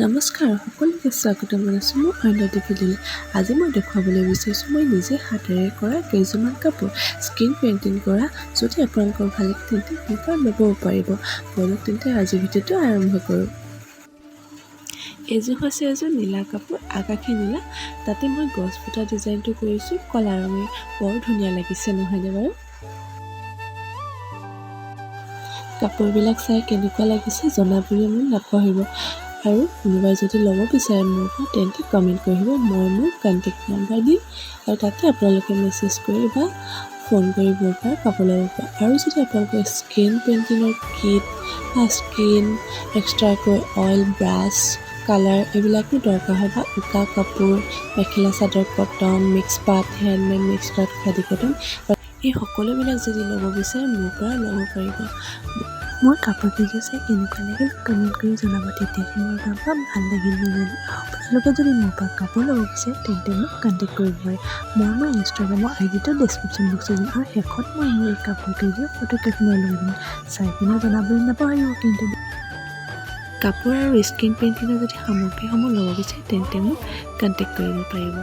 নমস্কাৰ, সকলোকে স্বাগতম জনাইছোঁ মোৰ অন্য এটা ভিডিঅ'লৈ। আজি মই দেখুৱাবলৈ বিচাৰিছোঁ মই নিজে হাতেৰে কৰা কেইযোৰমান কাপোৰ স্ক্ৰীন পেইণ্টিং কৰা। যদি আপোনালোকৰ ভাল লাগে তেন্তে এনেকুৱা ল'বও পাৰিব। ব'লক তেন্তে আজিৰ ভিডিঅ'টো আৰম্ভ কৰোঁ। এইযোৰ হৈছে এযোৰ নীলা কাপোৰ, আকাশী নীলা। তাতে মই গছ ফুটা ডিজাইনটো কৰিছোঁ কলা ৰঙেৰে। বৰ ধুনীয়া লাগিছে নহয়নে বাৰু? কাপোৰবিলাক চাই কেনেকুৱা লাগিছে জনাবলৈ মোক নাপাহৰিব। আৰু কোনোবাই যদি ল'ব বিচাৰে মোৰ পৰা তেন্তে কমেণ্ট কৰিব। মই মোৰ কণ্টেক্ট নাম্বাৰ দিম আৰু তাতে আপোনালোকে মেছেজ কৰি বা ফোন কৰি মোৰ পৰা কাপোৰ ল'ব পাৰে। আৰু যদি আপোনালোকে স্ক্ৰীন পেইণ্টিঙৰ কিট বা স্ক্ৰীন এক্সট্ৰাকৈ অইল, ব্ৰাছ, কালাৰ এইবিলাকো দৰকাৰ হয় বা উকা কাপোৰ, মেখেলা চাদৰ, কটন, মিক্স পাট, হেণ্ডমেড মিক্স পাট, খাদী কটন, এই সকলোবিলাক যদি ল'ব বিচাৰে মোৰ পৰা ল'ব পাৰিব। মোৰ কাপোৰ কেইযোৰ চাই কেনেকুৱা লাগিল কমেণ্ট কৰি জনাব, তেতিয়াহে মই গম পাম ভাল লাগিল নে নাই। আপোনালোকে যদি মোৰ পৰা কাপোৰ ল'ব বিচাৰে তেন্তে মোক কণ্টেক্ট কৰিব পাৰে। মই মোৰ ইনষ্টাগ্ৰামৰ আইডিটো ডেছক্ৰিপশ্যন বক্সত দিম আৰু শেষত মই মোৰ এই কাপোৰ কেইযোৰ ফটোকেইখন লৈ দিম। চাই পিনে জনাবলৈ নাপাহৰিব। কিন্তু কাপোৰ আৰু স্ক্ৰীন পেইণ্টিঙৰ যদি সামগ্ৰীসমূহ ল'ব বিচাৰে তেন্তে মোক কণ্টেক্ট কৰিব পাৰিব।